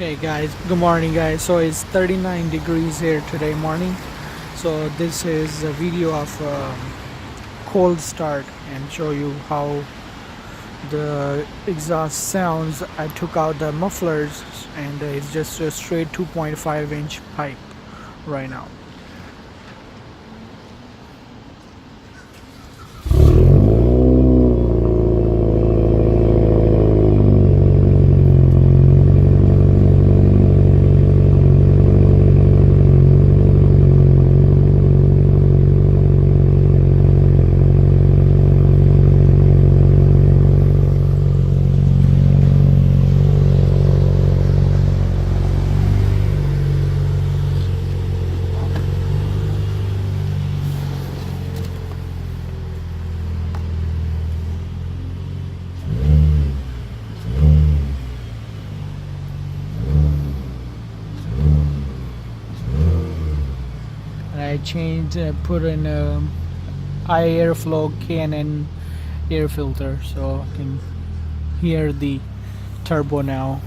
Hey guys, good morning guys. So it's 39 degrees here today morning. So this is a video of cold start and show you how the exhaust sounds. I took out the mufflers and it's just a straight 2.5-inch pipe right now. I changed, put in a high airflow K&N air filter so I can hear the turbo now.